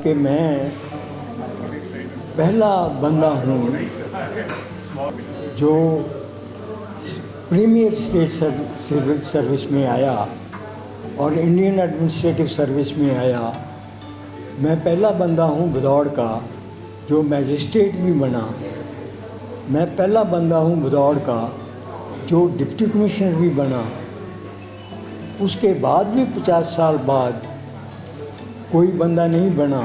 کہ میں پہلا بندہ ہوں جو پریمیئر اسٹیٹ سروس میں آیا اور انڈین ایڈمنسٹریٹو سروس میں آیا. میں پہلا بندہ ہوں بھدوڑ کا جو میجسٹریٹ بھی بنا. میں پہلا بندہ ہوں بھدوڑ کا جو ڈپٹی کمشنر بھی بنا. اس کے بعد بھی 50 سال بعد کوئی بندہ نہیں بنا.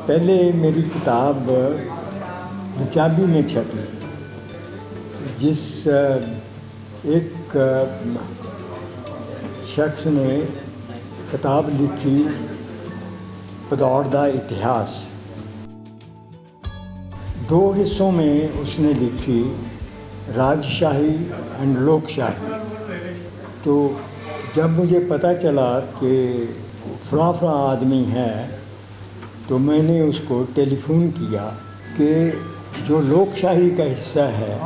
پہلے میری کتاب پنجابی میں چھپی. جس ایک شخص نے کتاب لکھی بھدوڑ دا اتہاس. 2 حصوں میں اس نے لکھی راج شاہی اینڈ لوک شاہی. تو جب مجھے پتہ چلا کہ فلاں فلاں آدمی ہے تو میں نے اس کو ٹیلی فون کیا کہ جو لوک شاہی کا حصہ ہے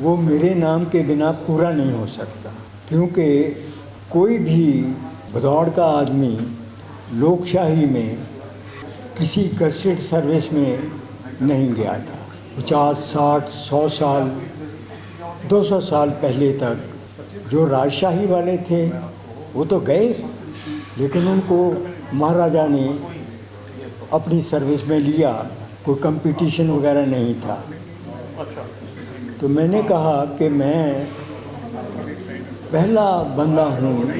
وہ میرے نام کے بنا پورا نہیں ہو سکتا، کیونکہ کوئی بھی بھدوڑ کا آدمی لوک شاہی میں کسی گزٹڈ سروس میں نہیں گیا تھا. 50 60 100 سال 200 سال پہلے تک جو راجشاہی والے تھے وہ تو گئے، لیکن ان کو مہاراجا نے اپنی سروس میں لیا. کوئی کمپٹیشن وغیرہ نہیں تھا. تو میں نے کہا کہ میں پہلا بندہ ہوں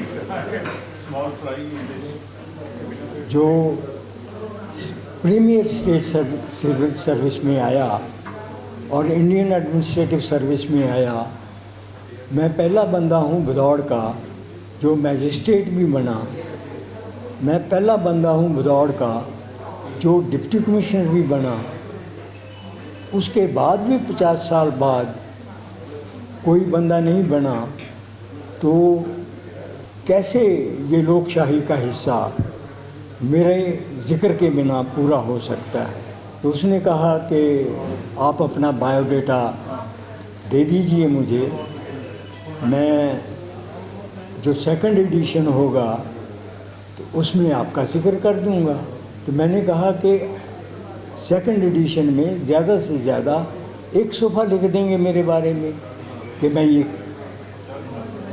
جو پریمیئر اسٹیٹ سروس میں آیا اور انڈین ایڈمنسٹریٹو سروس میں آیا. میں پہلا بندہ ہوں بھدوڑ کا جو میجسٹریٹ بھی بنا. میں پہلا بندہ ہوں بھدوڑ کا جو ڈپٹی کمشنر بھی بنا. اس کے بعد بھی 50 سال بعد کوئی بندہ نہیں بنا. تو کیسے یہ لوک شاہی کا حصہ میرے ذکر کے بنا پورا ہو سکتا ہے؟ تو اس نے کہا کہ آپ اپنا بایو ڈیٹا دے دیجئے مجھے، میں جو سیکنڈ ایڈیشن ہوگا تو اس میں آپ کا ذکر کر دوں گا. تو میں نے کہا کہ سیکنڈ ایڈیشن میں زیادہ سے زیادہ 1 صفحہ لکھ دیں گے میرے بارے میں کہ میں یہ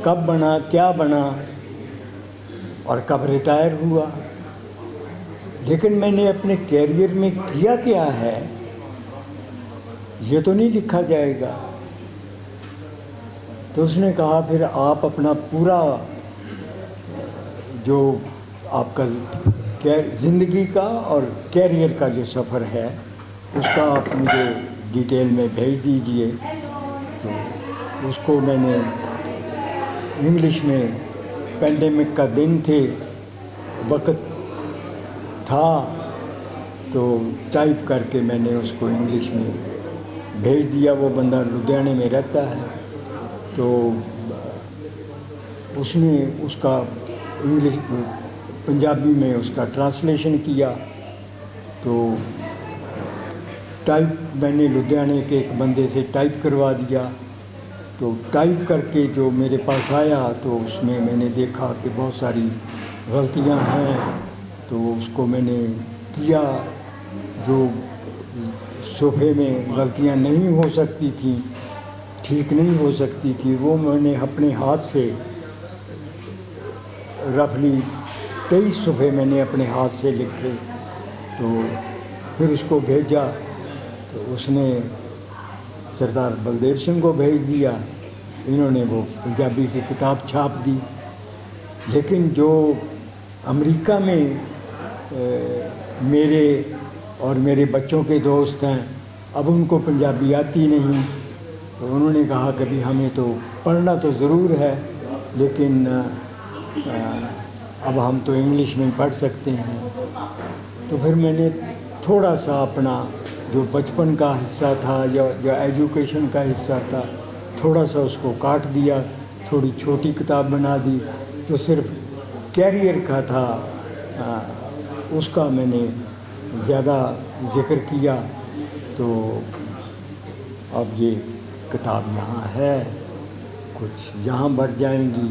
کب بنا، کیا بنا اور کب ریٹائر ہوا. لیکن میں نے اپنے کیریئر میں کیا کیا ہے یہ تو نہیں لکھا جائے گا. تو اس نے کہا پھر آپ اپنا پورا جو آپ کا زندگی کا اور کیریئر کا جو سفر ہے اس کا آپ مجھے ڈیٹیل میں بھیج دیجئے. تو اس کو میں نے انگلش میں، پینڈیمک کا دن تھے، وقت تھا، تو ٹائپ کر کے میں نے اس کو انگلش میں بھیج دیا. وہ بندہ لدھیانے میں رہتا ہے. تو اس نے اس کا انگلش پنجابی میں اس کا ٹرانسلیشن کیا. تو ٹائپ میں نے لدھیانے کے ایک بندے سے ٹائپ کروا دیا. تو ٹائپ کر کے جو میرے پاس آیا تو اس میں نے دیکھا کہ بہت ساری غلطیاں ہیں. تو اس کو میں نے کیا. جو صفحے میں غلطیاں نہیں ہو سکتی تھیں، ٹھیک نہیں ہو سکتی تھی، وہ میں نے اپنے ہاتھ سے رفلی 23 صفحے میں نے اپنے ہاتھ سے لکھے. تو پھر اس کو بھیجا تو اس نے سردار بلدیو سنگھ کو بھیج دیا. انہوں نے وہ پنجابی کی کتاب چھاپ دی. لیکن جو امریکہ میں میرے اور میرے بچوں کے دوست ہیں، اب ان کو پنجابی آتی نہیں. تو انہوں نے کہا کہ بھی ہمیں تو پڑھنا تو ضرور ہے، لیکن اب ہم تو انگلش میں پڑھ سکتے ہیں. تو پھر میں نے تھوڑا سا اپنا جو بچپن کا حصہ تھا یا جو ایجوکیشن کا حصہ تھا تھوڑا سا اس کو کاٹ دیا، تھوڑی چھوٹی کتاب بنا دی. جو صرف کیریئر کا تھا اس کا میں نے زیادہ ذکر کیا. تو اب یہ کتاب یہاں ہے، کچھ یہاں بڑھ جائیں گی،